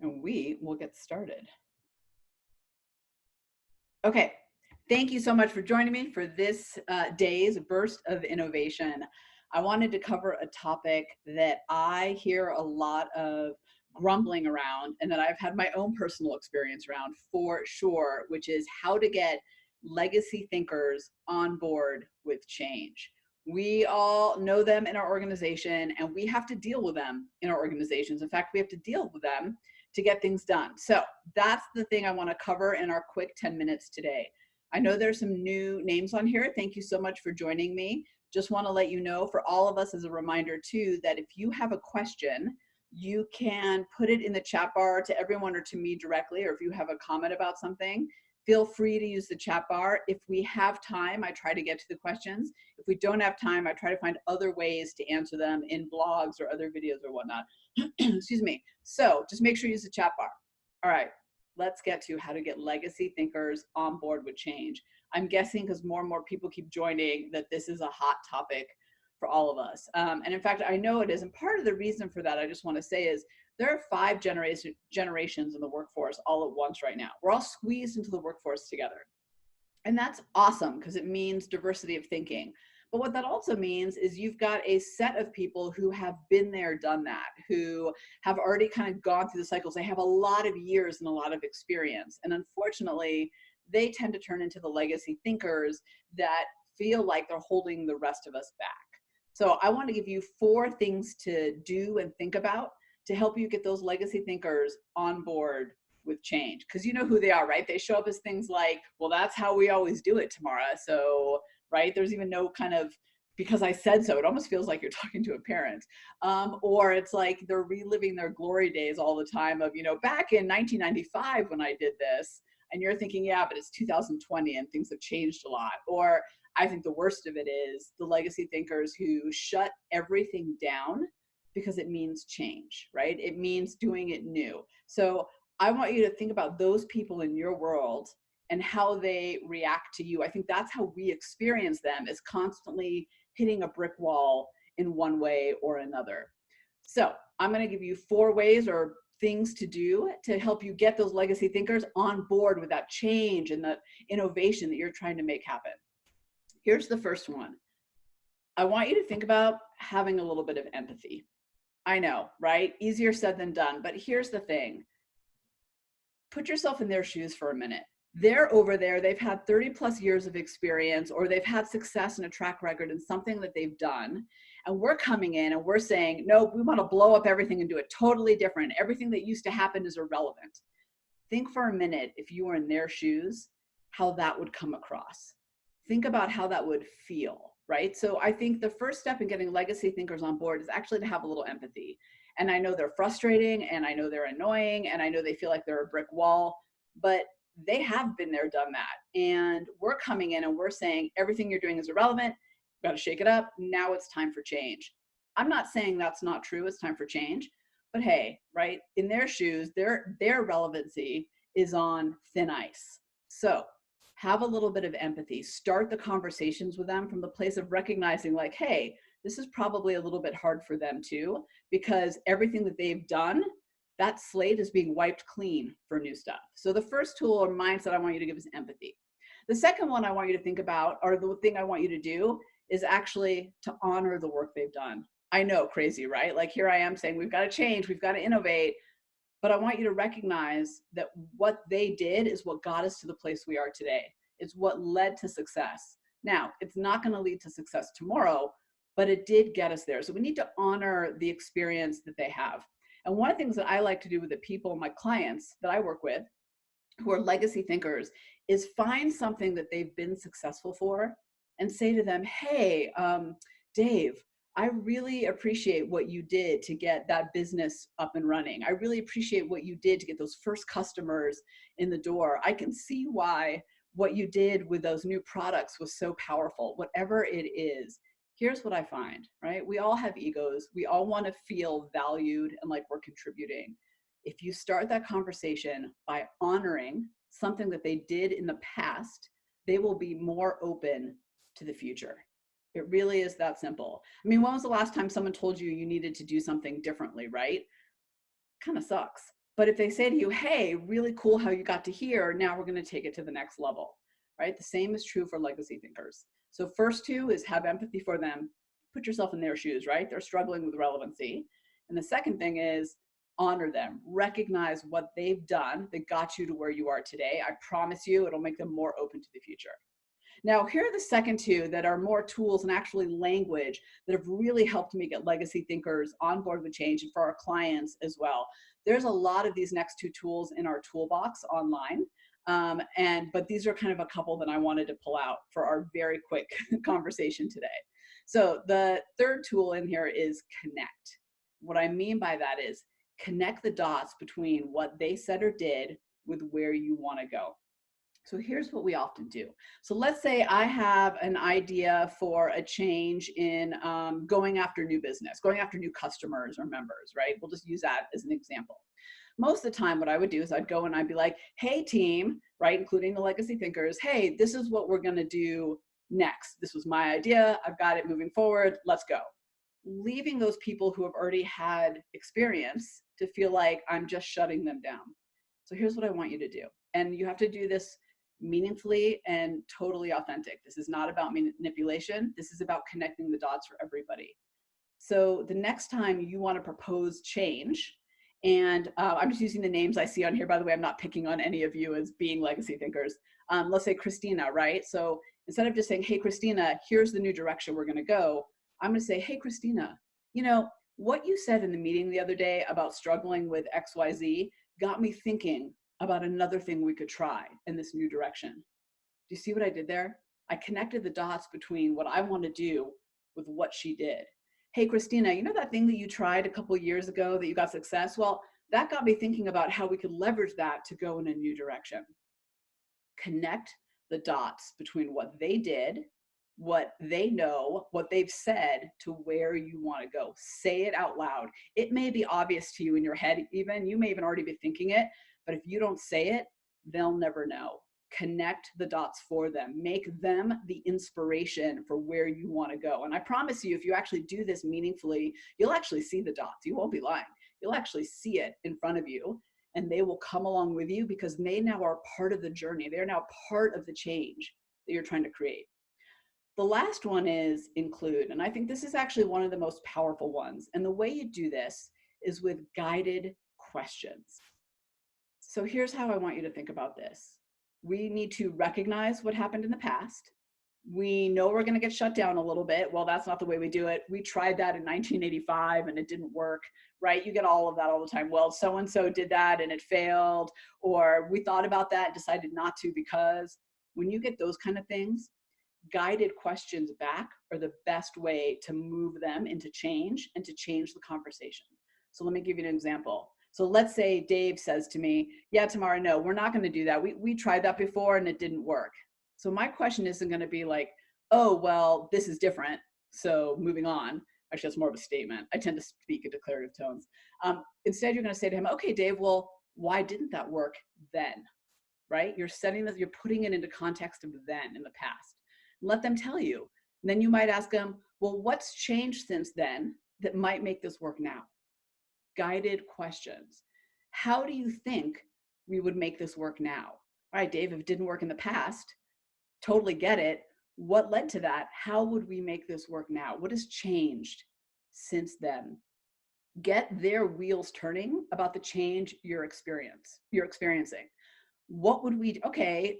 and we will get started. Okay, thank you so much for joining me for this day's burst of innovation. I wanted to cover a topic that I hear a lot of grumbling around and that I've had my own personal experience around for sure, which is how to get legacy thinkers on board with change. We all know them in our organization and we have to deal with them in our organizations. In fact, we have to deal with them to get things done. So that's the thing I want to cover in our quick 10 minutes today. I know there's some new names on here. Thank you so much for joining me. Just want to let you know, for all of us as a reminder too, that if you have a question, you can put it in the chat bar to everyone or to me directly, or if you have a comment about something, feel free to use the chat bar. If we have time, I try to get to the questions. If we don't have time, I try to find other ways to answer them in blogs or other videos or whatnot. Excuse me. So just make sure you use the chat bar. All right, let's get to how to get legacy thinkers on board with change. I'm guessing because more and more people keep joining that this is a hot topic for all of us. And in fact, I know it is. And part of the reason for that, I just want to say, is there are 5 generations in the workforce all at once right now. We're all squeezed into the workforce together. And that's awesome because it means diversity of thinking. But what that also means is you've got a set of people who have been there, done that, who have already kind of gone through the cycles. They have a lot of years and a lot of experience. And unfortunately, they tend to turn into the legacy thinkers that feel like they're holding the rest of us back. So I want to give you 4 things to do and think about to help you get those legacy thinkers on board with change, because you know who they are, right? They show up as things like, well, that's how we always do it, Tamara. So, right, there's even no kind of because I said so. It almost feels like you're talking to a parent. Or it's like they're reliving their glory days all the time of, back in 1995 when I did this. And you're thinking, yeah, but it's 2020 and things have changed a lot. Or I think the worst of it is the legacy thinkers who shut everything down because it means change, right? It means doing it new. So I want you to think about those people in your world and how they react to you. I think that's how we experience them, is constantly hitting a brick wall in one way or another. So I'm going to give you 4 ways or things to do to help you get those legacy thinkers on board with that change and the innovation that you're trying to make happen. Here's the first one. I want you to think about having a little bit of empathy. I know, right? Easier said than done. But here's the thing. Put yourself in their shoes for a minute. They're over there, they've had 30 plus years of experience, or they've had success and a track record in something that they've done. And we're coming in and we're saying, nope, we want to blow up everything and do it totally different. Everything that used to happen is irrelevant. Think for a minute, if you were in their shoes, how that would come across. Think about how that would feel, right? So I think the first step in getting legacy thinkers on board is actually to have a little empathy. And I know they're frustrating, and I know they're annoying, and I know they feel like they're a brick wall, but they have been there, done that. And we're coming in and we're saying everything you're doing is irrelevant. Got to shake it up. Now it's time for change. I'm not saying that's not true. It's time for change. But hey, right, in their shoes, their relevancy is on thin ice. So have a little bit of empathy. Start the conversations with them from the place of recognizing, like, hey, this is probably a little bit hard for them too, because everything that they've done, that slate is being wiped clean for new stuff. So the first tool or mindset I want you to give is empathy. The second one I want you to think about, or the thing I want you to do, is actually to honor the work they've done. I know, crazy, right? Like here I am saying, we've got to change, we've got to innovate, but I want you to recognize that what they did is what got us to the place we are today. It's what led to success. Now, it's not going to lead to success tomorrow, but it did get us there. So we need to honor the experience that they have. And one of the things that I like to do with the people, my clients that I work with, who are legacy thinkers, is find something that they've been successful for and say to them, hey, Dave, I really appreciate what you did to get that business up and running. I really appreciate what you did to get those first customers in the door. I can see why what you did with those new products was so powerful. Whatever it is, here's what I find, right? We all have egos. We all want to feel valued and like we're contributing. If you start that conversation by honoring something that they did in the past, they will be more open to the future. It really is that simple. I mean, when was the last time someone told you you needed to do something differently, right? Kind of sucks. But if they say to you, hey, really cool how you got to here, now we're going to take it to the next level, right? The same is true for legacy thinkers. So first two is have empathy for them, put yourself in their shoes, right? They're struggling with relevancy. And the second thing is honor them, recognize what they've done that got you to where you are today. I promise you, it'll make them more open to the future. Now, here are the second two that are more tools and actually language that have really helped me get legacy thinkers on board with change, and for our clients as well. There's a lot of these next two tools in our toolbox online. But these are kind of a couple that I wanted to pull out for our very quick conversation today. So the third tool in here is connect. What I mean by that is connect the dots between what they said or did with where you want to go. So here's what we often do. So let's say I have an idea for a change in going after new business, going after new customers or members, right? We'll just use that as an example. Most of the time, what I would do is I'd go and I'd be like, hey team, right? Including the legacy thinkers, hey, this is what we're gonna do next. This was my idea, I've got it moving forward, let's go. Leaving those people who have already had experience to feel like I'm just shutting them down. So here's what I want you to do. And you have to do this meaningfully and totally authentic. This is not about manipulation. This is about connecting the dots for everybody. So the next time you want to propose change, and I'm just using the names I see on here, by the way, I'm not picking on any of you as being legacy thinkers. Let's say Christina, right? So instead of just saying, hey, Christina, here's the new direction we're going to go, I'm going to say, hey, Christina, you know, what you said in the meeting the other day about struggling with XYZ got me thinking about another thing we could try in this new direction. Do you see what I did there? I connected the dots between what I want to do with what she did. Hey, Christina, you know that thing that you tried a couple of years ago that you got success? Well, that got me thinking about how we could leverage that to go in a new direction. Connect the dots between what they did, what they know, what they've said to where you want to go. Say it out loud. It may be obvious to you in your head, even you may even already be thinking it, but if you don't say it, they'll never know. Connect the dots for them. Make them the inspiration for where you want to go. And I promise you, if you actually do this meaningfully, you'll actually see the dots. You won't be lying. You'll actually see it in front of you, and they will come along with you because they now are part of the journey. They're now part of the change that you're trying to create. The last one is include. And I think this is actually one of the most powerful ones. And the way you do this is with guided questions. So here's how I want you to think about this. We need to recognize what happened in the past. We know we're going to get shut down a little bit. Well, that's not the way we do it. We tried that in 1985 and it didn't work, right? You get all of that all the time. Well, so-and-so did that and it failed, or we thought about that and decided not to because. When you get those kind of things, guided questions back are the best way to move them into change and to change the conversation. So let me give you an example. So let's say Dave says to me, yeah, Tamara, no, we're not going to do that. We tried that before and it didn't work. So my question isn't going to be like, oh, well, this is different, so moving on. Actually, that's more of a statement. I tend to speak in declarative tones. Instead, you're going to say to him, okay, Dave, well, why didn't that work then? Right? You're setting that, you're putting it into context of then in the past. Let them tell you. And then you might ask them, well, what's changed since then that might make this work now? Guided questions. How do you think we would make this work now? All right, Dave, if it didn't work in the past, totally get it. What led to that? How would we make this work now? What has changed since then? Get their wheels turning about the change you're experiencing. What would we, okay,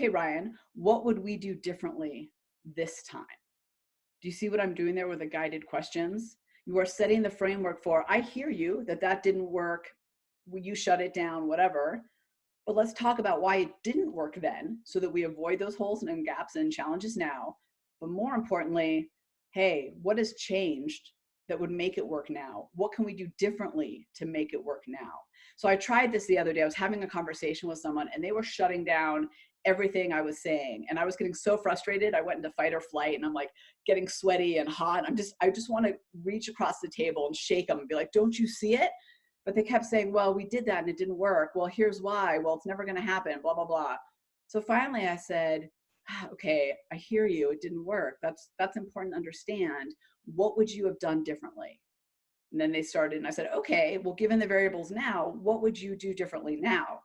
Ryan, what would we do differently this time? Do you see what I'm doing there with the guided questions? You are setting the framework for, I hear you that didn't work, you shut it down, whatever, but let's talk about why it didn't work then so that we avoid those holes and gaps and challenges now. But more importantly, hey, what has changed that would make it work now? What can we do differently to make it work now? So I tried this the other day. I was having a conversation with someone and they were shutting down everything I was saying. And I was getting so frustrated. I went into fight or flight and I'm like getting sweaty and hot. I just want to reach across the table and shake them and be like, don't you see it? But they kept saying, well, we did that and it didn't work. Well, here's why. Well, it's never going to happen, blah, blah, blah. So finally I said, okay, I hear you. It didn't work. That's important to understand. What would you have done differently? And then they started, and I said, okay, well, given the variables now, what would you do differently now?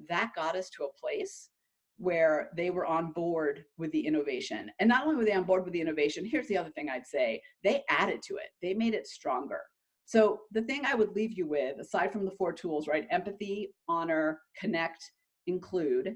That got us to a place where they were on board with the innovation. And not only were they on board with the innovation, here's the other thing I'd say, they added to it. They made it stronger. So the thing I would leave you with, aside from the 4 tools, right? Empathy, honor, connect, include.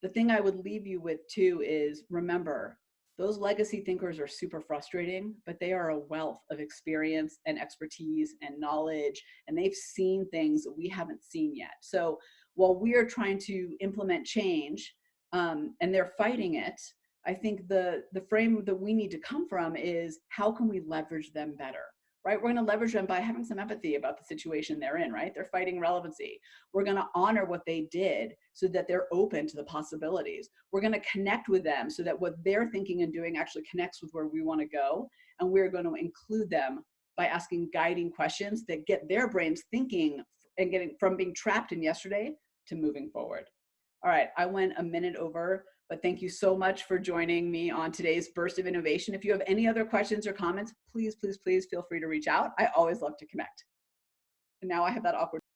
The thing I would leave you with too is remember, those legacy thinkers are super frustrating, but they are a wealth of experience and expertise and knowledge, and they've seen things that we haven't seen yet. So while we are trying to implement change, and they're fighting it, I think the frame that we need to come from is how can we leverage them better? Right? We're going to leverage them by having some empathy about the situation they're in, right? They're fighting relevancy. We're going to honor what they did so that they're open to the possibilities. We're going to connect with them so that what they're thinking and doing actually connects with where we want to go. And we're going to include them by asking guiding questions that get their brains thinking and getting from being trapped in yesterday to moving forward. All right, I went a minute over, but thank you so much for joining me on today's Burst of Innovation. If you have any other questions or comments, please, please, please feel free to reach out. I always love to connect. And now I have that awkward